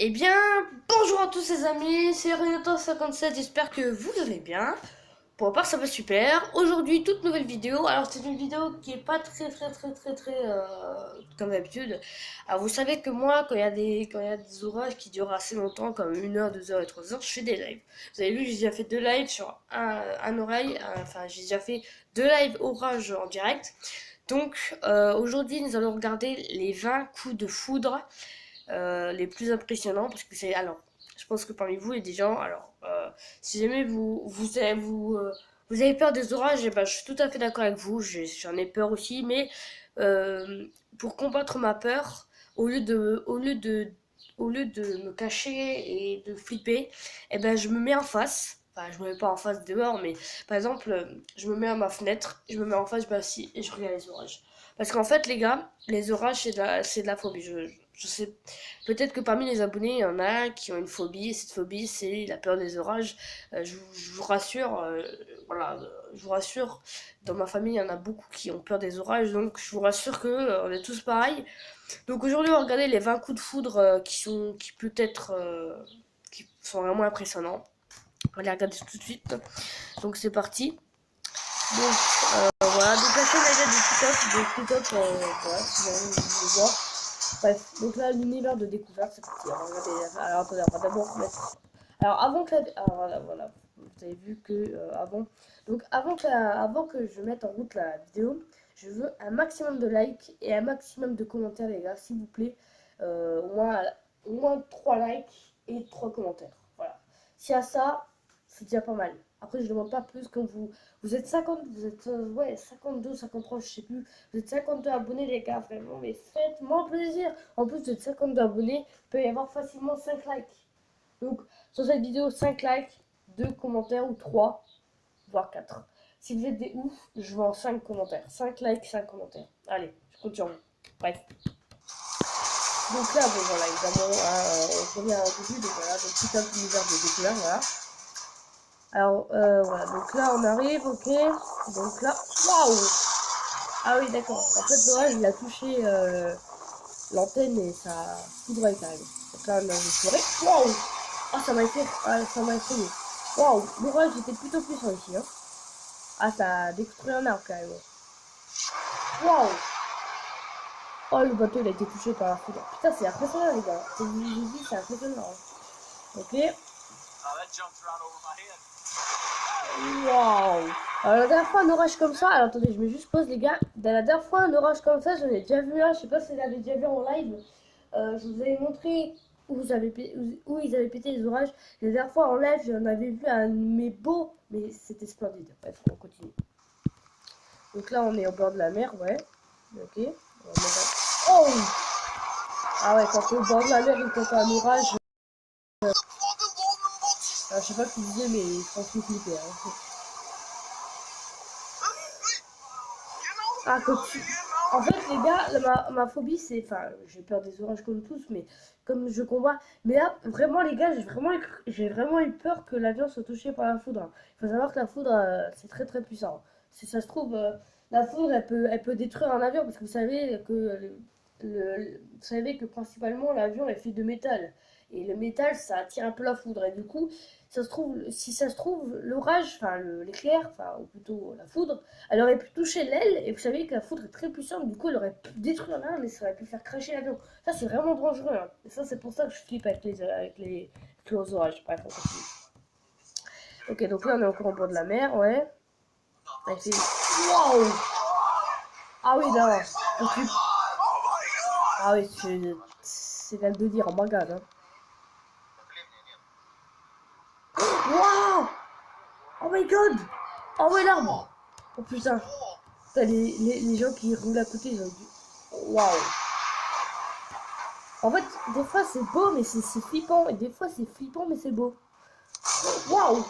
Eh bien, bonjour à tous les amis, c'est Renato57, j'espère que vous allez bien. Pour ma part, ça va super. Aujourd'hui, toute nouvelle vidéo. Alors, c'est une vidéo qui est pas très comme d'habitude. Alors, vous savez que moi, quand il y a des orages qui durent assez longtemps, comme 1 heure, 2 heures et 3 heures, je fais des lives. Vous avez vu, j'ai déjà fait 2 lives sur un oreille. Enfin, j'ai déjà fait 2 lives orage en direct. Donc, aujourd'hui, nous allons regarder les 20 coups de foudre les plus impressionnants parce que c'est alors je pense que parmi vous il y a des gens alors si jamais vous avez peur des orages, eh ben, je suis tout à fait d'accord avec vous, j'en ai peur aussi, mais euh, pour combattre ma peur, au lieu de au lieu de au lieu de me cacher et de flipper, eh ben je me mets en face. Enfin, je me mets pas en face dehors, mais par exemple, je me mets à ma fenêtre, je me mets en face, je m'assis et je regarde les orages. Parce qu'en fait, les gars, les orages, c'est de la phobie. Je sais, peut-être que parmi les abonnés, il y en a qui ont une phobie. Et cette phobie, c'est la peur des orages. Je vous rassure, voilà, je vous rassure, dans ma famille, il y en a beaucoup qui ont peur des orages. Donc, je vous rassure que on est tous pareils. Donc, aujourd'hui, on va regarder les 20 coups de foudre qui peut-être, qui sont vraiment impressionnants. On va les regarder tout de suite. Donc, c'est parti. Donc, voilà, donc la chaîne elle est de TikTok, voilà, si jamais vous voulez voir. Bref, donc là, l'univers de découverte, c'est parti. Alors, regardez, alors attendez, on va d'abord mettre. Alors, avant que la. Alors, voilà, vous avez vu que avant. Donc, avant que je mette en route la vidéo, je veux un maximum de likes et un maximum de commentaires, les gars, s'il vous plaît. Au moins 3 likes et 3 commentaires. Voilà. S'il y a ça, c'est déjà pas mal. Après, je demande pas plus quand vous êtes 50, vous êtes ouais, 52, 53, je sais plus. Vous êtes 52 abonnés, les gars, vraiment, mais faites-moi plaisir. En plus, vous êtes 52 abonnés, il peut y avoir facilement 5 likes. Donc, sur cette vidéo, 5 likes, 2 commentaires ou 3, voire 4. Si vous êtes des ouf, je veux en 5 commentaires. 5 likes, 5 commentaires. Allez, je compte sur vous. Bref. Donc là, bon, voilà, évidemment, on revient au début, donc voilà, donc tout un univers de découverte, voilà. Alors, voilà, donc là, on arrive, ok. Donc là, waouh! Ah oui, d'accord. En fait, l'orage, il a touché l'antenne et ça a foudroyé quand même. Donc là, on a une forêt. Waouh! Ah, ça m'a effrayé. Waouh! L'orage était plutôt puissant ici, hein. Ah, ça a détruit un arbre quand même. Waouh! Oh, le bateau, il a été touché par la foudre. Putain, c'est impressionnant, les gars. Je vous dis, c'est impressionnant, hein. Ok. Waouh! Alors, la dernière fois, un orage comme ça. Alors, attendez, je mets juste pause, les gars. La dernière fois, un orage comme ça, j'en ai déjà vu un. Je sais pas si vous l'avez déjà vu en live. Je vous avais montré où ils avaient pété les orages. La dernière fois, en live, j'en avais vu un, mais beau. Mais c'était splendide. Bref, on continue. Donc là, on est au bord de la mer, ouais. Ok. Oh! Ah ouais, quand t'es au bord de la mer et quand t'as un orage. Je sais pas ce que vous disiez, mais franchement, flipper. Hein. Ah, En fait, les gars, ma phobie, c'est. Enfin, j'ai peur des orages comme tous, mais comme je combats. Mais là, vraiment, les gars, j'ai vraiment eu peur que l'avion soit touché par la foudre. Il faut savoir que la foudre, c'est très puissant. Si ça se trouve, la foudre, elle peut détruire un avion, parce que vous savez que, vous savez que principalement, l'avion est fait de métal. Et le métal, ça attire un peu la foudre. Et du coup, si ça se trouve, l'orage, enfin l'éclair, enfin, ou plutôt la foudre, elle aurait pu toucher l'aile, et vous savez que la foudre est très puissante, du coup elle aurait pu détruire l'arme, mais ça aurait pu faire cracher l'avion. Ça c'est vraiment dangereux, hein. Et ça c'est pour ça que je flippe avec les gros orages. Bref, on continue. Ok, donc là on est encore au bord de la mer, ouais. Ah, il fait... Waouh! Ah oui, là. Ah oui, c'est quand même de dire, en regarde, hein. Waouh! Oh my god! Oh ouais, l'arbre! Oh putain! Putain, les gens qui roulent à côté, ils ont dit... Waouh! En fait, des fois c'est beau, mais c'est flippant. Et des fois c'est flippant, mais c'est beau. Waouh!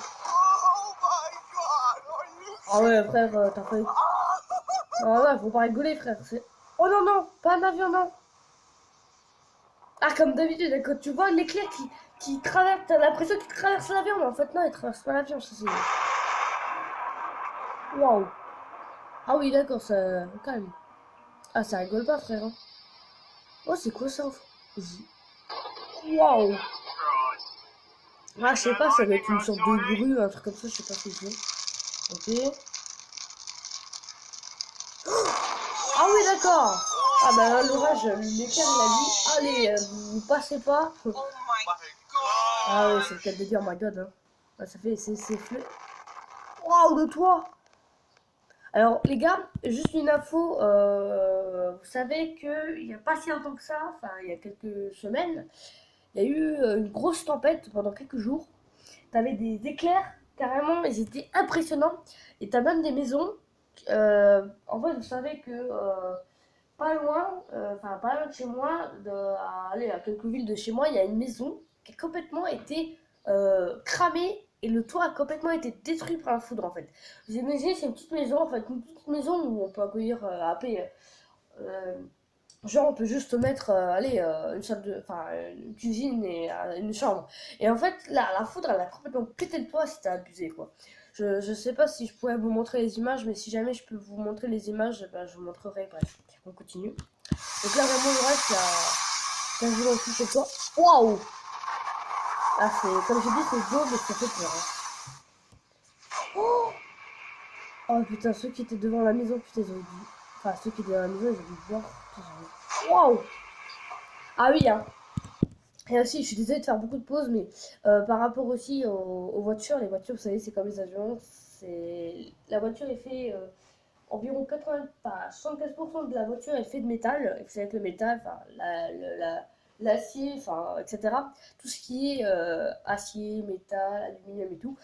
Ah ouais, frère, t'as fait. Ah ouais, faut pas rigoler, frère. Oh non, non, pas un avion, non. Ah, comme d'habitude, quand tu vois l'éclair qui traverse, t'as l'impression qu'il traverse l'avion, mais en fait, non, il traverse pas l'avion, ça c'est. Waouh! Ah oui, d'accord, ça. Calme. Ah, ça rigole pas, frère. Hein. Oh, c'est quoi ça? Waouh. Ah, je sais pas, ça doit être une sorte de grue, un truc comme ça, je sais pas ce que c'est. Ok. Ah oui, d'accord. Ah bah l'orage, l'éclair il a dit, allez, vous passez pas. Ah oui, c'est le cas de dire, oh my god. Hein. Ah, ça fait, c'est fleu. Waouh, le toit. Alors les gars, juste une info, vous savez qu'il n'y a pas si longtemps que ça, enfin il y a quelques semaines, il y a eu une grosse tempête pendant quelques jours. T'avais des éclairs, carrément, ils étaient impressionnants. Et t'as même des maisons. En fait, vous savez que pas loin, enfin pas loin de chez moi, aller à quelques villes de chez moi, il y a une maison qui a complètement été cramée et le toit a complètement été détruit par la foudre en fait. Vous imaginez, c'est une petite maison, en fait, une petite maison où on peut accueillir euh, genre on peut juste mettre une salle de enfin une cuisine et une chambre. Et en fait la foudre elle a complètement pété le toit, c'était abusé quoi. Je sais pas si je pourrais vous montrer les images, mais si jamais je peux vous montrer les images, ben, je vous montrerai. Bref, on continue. Donc là vraiment le reste il y a quasiment tout sur le toit. Waouh. Ah c'est comme j'ai dit c'est beau mais ça fait peur. Hein. Oh, oh putain, ceux qui étaient devant la maison, putain ils ont dû. Enfin ceux qui étaient dans la maison ils ont dû voir. Waouh. Ah oui hein. Et aussi, je suis désolée de faire beaucoup de pauses, mais par rapport aussi aux voitures, les voitures, vous savez, c'est comme les avions. La voiture est fait environ 80, enfin, 75% de la voiture est fait de métal. Et vous savez que le métal, enfin, l'acier, enfin, etc. Tout ce qui est acier, métal, aluminium et tout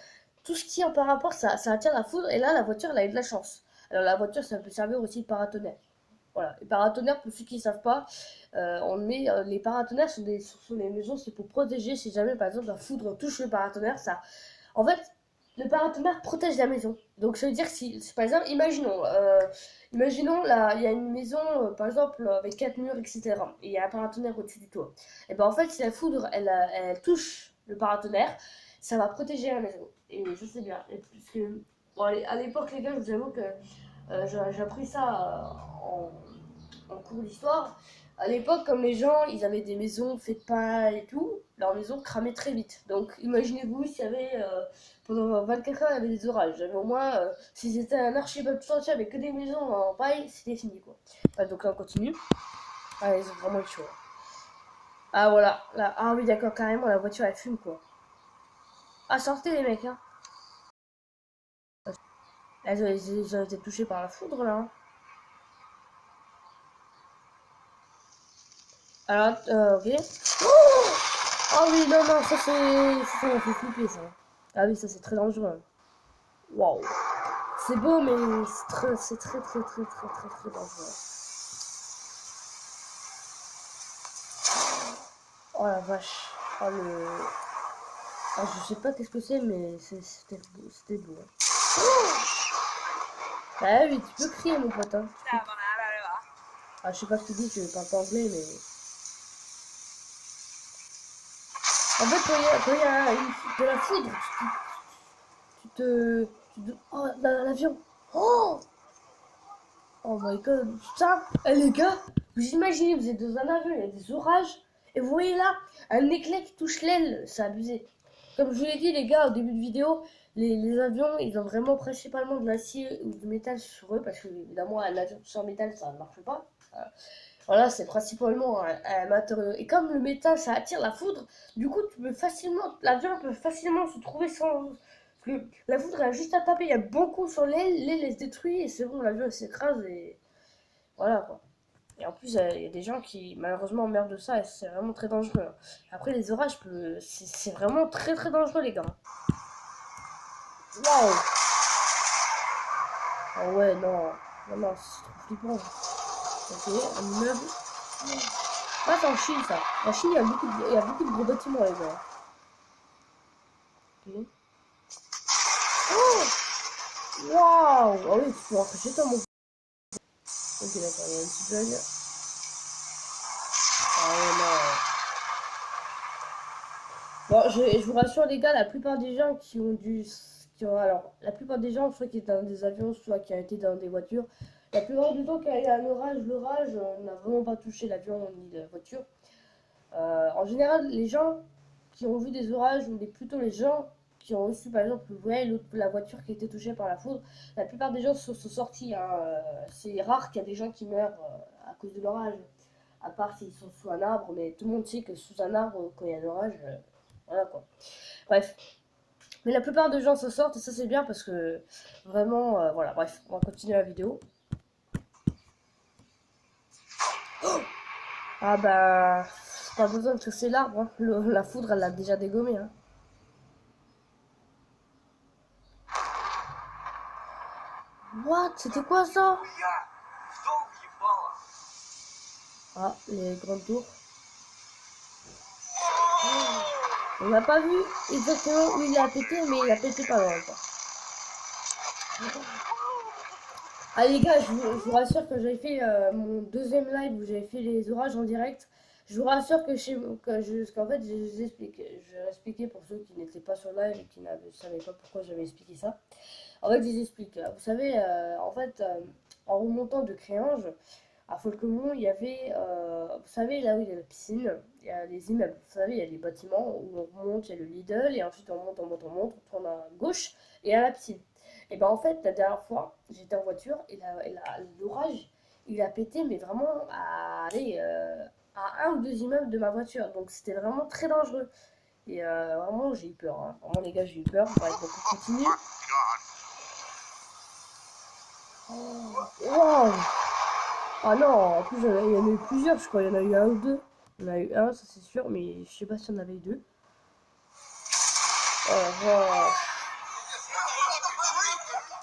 ce qui est par rapport, ça attire la foudre. Et là, la voiture, elle a eu de la chance. Alors la voiture, ça peut servir aussi de paratonnerre. Voilà, les paratonnerres, pour ceux qui ne savent pas, on met les paratonnerres sur les maisons, c'est pour protéger si jamais par exemple la foudre touche le paratonnerre. Ça, en fait, le paratonnerre protège la maison. Donc ça veut dire que si par exemple, imaginons là, il y a une maison par exemple avec 4 murs, etc. Et il y a un paratonnerre au-dessus du toit. Et ben en fait, si la foudre elle touche le paratonnerre, ça va protéger la maison. Et ça c'est bien. Et puisque bon, à l'époque les gars, je vous avoue que j'ai appris ça en cours d'histoire. À l'époque, comme les gens, ils avaient des maisons faites de paille et tout, leurs maisons cramaient très vite. Donc, imaginez-vous s'il y avait, pendant 24 heures, il y avait des orages. J'avais au moins, si c'était un archipel tout entier avec que des maisons en paille, c'était fini, quoi. Ouais, donc là, on continue. Ah, ils ont vraiment eu chaud. Ah, voilà. Là. Ah oui, d'accord, carrément, la voiture, elle fume, quoi. Ah, sortez, les mecs, hein. Ils ont été touchés par la foudre, là. Hein. Alors, ok. Oh, oh oui, non, non, ça m'a fait flipper, ça. Ah oui, ça, c'est très dangereux. Waouh. C'est beau, mais c'est très dangereux. Oh la vache. Oh le. Ah, je sais pas qu'est-ce que c'est, mais c'était beau. Hein. Ah oui, tu peux crier, mon pote. Hein. Ah, je sais pas ce que tu dis, je parle pas anglais, mais. En fait, quand il y a de la foudre, oh, l'avion. Oh! Oh my god, putain, les gars, vous imaginez, vous êtes dans un avion, il y a des orages, et vous voyez là, un éclair qui touche l'aile, c'est abusé. Comme je vous l'ai dit, les gars, au début de vidéo, les avions, ils ont vraiment principalement de l'acier ou du métal sur eux, parce que évidemment, un avion sans métal, ça ne marche pas. Voilà, c'est principalement un matériau. Et comme le métal, ça attire la foudre, du coup, l'avion peut facilement se trouver sans. Parce que la foudre, elle a juste à taper, il y a beaucoup sur l'aile, elle se détruit, et c'est bon, l'avion s'écrase, et voilà quoi. Et en plus, il y a des gens qui malheureusement meurent de ça, et c'est vraiment très dangereux. Hein. Après, les orages, c'est vraiment très dangereux, les gars. Waouh! Ah ouais, non, non, non, c'est trop flippant. Ok, un immeuble. Ah, c'est en Chine ça. En Chine, il y a beaucoup de gros bâtiments, les gars. Ok. Oh! Waouh! Ah oui, tu peux rentrer chez toi, mon. Ok, d'accord, il y a une petite bug. Ah ouais, non. Bon, je vous rassure, les gars, la plupart des gens qui ont dû. Alors, la plupart des gens, soit qui étaient dans des avions, soit qui ont été dans des voitures, la plupart du temps, quand il y a un orage, l'orage n'a vraiment pas touché l'avion ni la voiture. En en général, les gens qui ont vu des orages, ou plutôt les gens qui ont reçu, par exemple, la voiture qui était touchée par la foudre, la plupart des gens sont sortis. Hein. C'est rare qu'il y a des gens qui meurent à cause de l'orage, à part s'ils sont sous un arbre, mais tout le monde sait que sous un arbre, quand il y a un orage, voilà quoi. Bref. Mais la plupart des gens s'en sortent, et ça c'est bien parce que vraiment, voilà, bref, on va continuer la vidéo. Ah bah, pas besoin de casser l'arbre, hein. La foudre elle l'a déjà dégommé. Hein. What? C'était quoi ça? Ah, les grandes tours. On n'a pas vu exactement où il a pété, mais il a pété pas loin quoi. Ah les gars, je vous rassure que j'avais fait mon deuxième live où j'avais fait les orages en direct. Je vous rassure que qu'en fait, je expliqué pour ceux qui n'étaient pas sur live et qui ne savaient pas pourquoi j'avais expliqué ça. En fait, je vous explique. Vous savez, en fait, en remontant de Créange à Folquemont, il y avait, vous savez, là où il y a la piscine, il y a les immeubles. Vous savez, il y a les bâtiments où on remonte, il y a le Lidl, et ensuite on tourne à gauche et à la piscine. Et ben en fait, la dernière fois, j'étais en voiture l'orage, il a pété, mais vraiment allez, à un ou deux immeubles de ma voiture. Donc c'était vraiment très dangereux. Et vraiment, j'ai eu peur. Hein. Vraiment, les gars, j'ai eu peur. Bref, donc on continue. Wow. Ah non, en plus, il y en a eu plusieurs, je crois. Il y en a eu un ou deux. Il y en a eu un, ça c'est sûr, mais je sais pas si on avait eu deux. Oh la vache.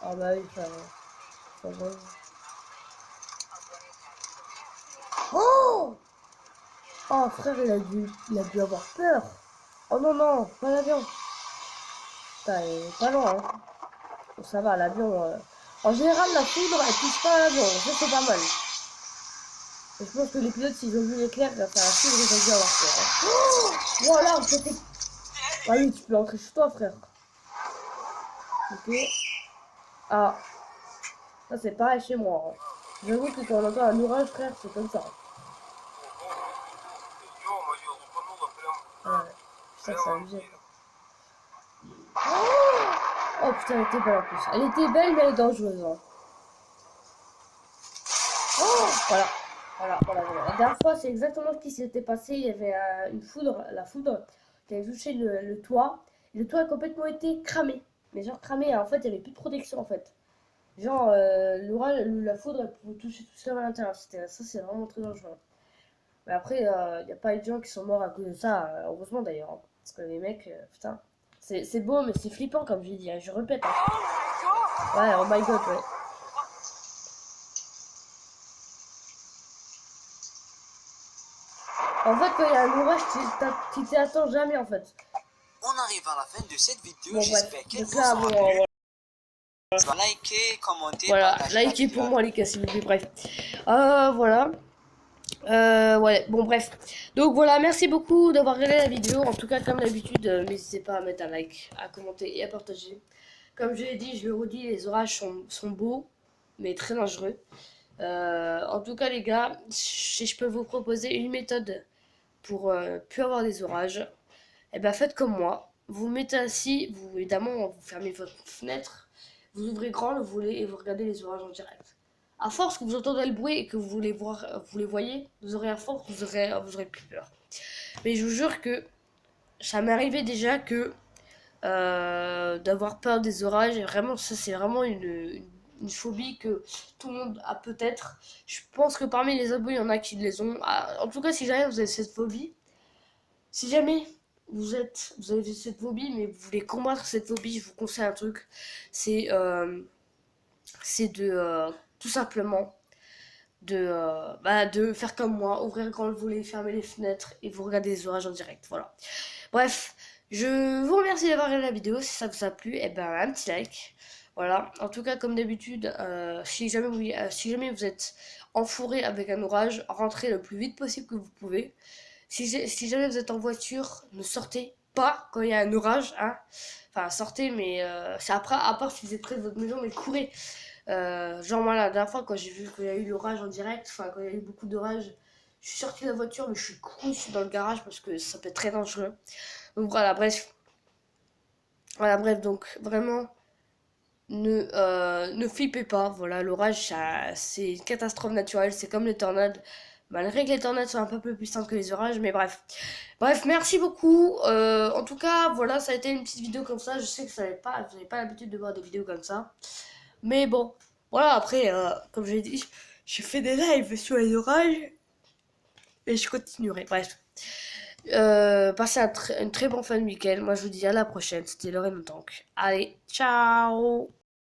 Ah bah oui, ça va. Oh! Oh frère, il a dû avoir peur. Oh non, non, pas l'avion. Putain, il est pas loin. Hein. Bon, ça va, l'avion. En général, la foudre, elle touche pas à l'avion. Ça, c'est pas mal. Et je pense que les pilotes, s'ils ont vu l'éclair, faire la foudre, ils ont dû avoir peur. Hein. Oh voilà, peut-être. Ah oui, tu peux entrer chez toi, frère. Ok. Ah, ça c'est pareil chez moi. Hein. J'avoue que quand on entend un orage, frère, c'est comme ça. Ouais. Putain, c'est abusé. Oh putain, elle était belle en plus. Elle était belle, mais elle est dangereuse. Hein. Oh voilà. Voilà. La dernière fois, c'est exactement ce qui s'était passé. Il y avait une foudre, la foudre, qui avait touché le toit. Et le toit a complètement été cramé. Mais genre cramé, en fait, il n'y avait plus de protection en fait. Genre, l'orage, la foudre, elle pouvait toucher tout ça à l'intérieur. Ça, c'est vraiment très dangereux. Mais après, il n'y a pas eu de gens qui sont morts à cause de ça. Heureusement d'ailleurs. Hein. Parce que les mecs, putain. C'est beau, mais c'est flippant, comme j'ai dit. Hein, je répète. Hein. Ouais, oh my god, ouais. En fait, quand il y a un orage, tu t'y attends jamais, en fait. On arrive à la fin de cette vidéo. Bon, J'espère qu'elle donc vous là, a bon, plu. Likez, commentez, voilà, partagez. likez pour moi, les gars, s'il vous plaît. Bref. Voilà. Ouais, bon, bref. Donc voilà, merci beaucoup d'avoir regardé la vidéo. En tout cas, comme d'habitude, n'hésitez pas à mettre un like, à commenter et à partager. Comme je l'ai dit, je le redis, les orages sont beaux, mais très dangereux. En tout cas, les gars, si je peux vous proposer une méthode pour plus avoir des orages, et ben faites comme moi. Vous vous mettez assis, vous évidemment, vous fermez votre fenêtre, vous ouvrez grand le volet et vous regardez les orages en direct. À force que vous entendez le bruit et que vous les voyez, vous aurez à force, vous aurez plus peur. Mais je vous jure que ça m'est arrivé déjà que d'avoir peur des orages. Et vraiment, ça, c'est vraiment une phobie que tout le monde a peut-être. Je pense que parmi les abos, il y en a qui les ont. En tout cas, si jamais vous avez cette phobie, si jamais vous avez cette phobie, mais vous voulez combattre cette phobie, je vous conseille un truc. C'est de tout simplement de faire comme moi, ouvrir grand le volet, fermer les fenêtres et vous regarder les orages en direct. Voilà. Bref, je vous remercie d'avoir regardé la vidéo. Si ça vous a plu, et ben un petit like. Voilà. En tout cas, comme d'habitude, si jamais vous êtes enfourré avec un orage, rentrez le plus vite possible que vous pouvez. Si jamais vous êtes en voiture, ne sortez pas quand il y a un orage. Hein. Enfin, sortez, mais c'est après, à part si vous êtes près de votre maison, mais courez. Genre moi la dernière fois quand j'ai vu qu'il y a eu l'orage en direct, enfin quand il y a eu beaucoup d'orage, Je suis sorti de la voiture, mais je suis couru, je suis dans le garage parce que ça peut être très dangereux. Donc voilà, bref. Voilà, bref, donc vraiment, ne flippez pas. Voilà, l'orage, c'est une catastrophe naturelle, c'est comme les tornades. Malgré que les tornades sont un peu plus puissantes que les orages, mais bref. Bref, merci beaucoup. En tout cas, voilà, ça a été une petite vidéo comme ça. Je sais que vous n'avez pas l'habitude de voir des vidéos comme ça. Mais bon, voilà, après, comme j'ai dit, j'ai fait des lives sur les orages et je continuerai. Bref. Passez un très bon fin de week-end. Moi, je vous dis à la prochaine. C'était Lorraine Tank. Allez, ciao!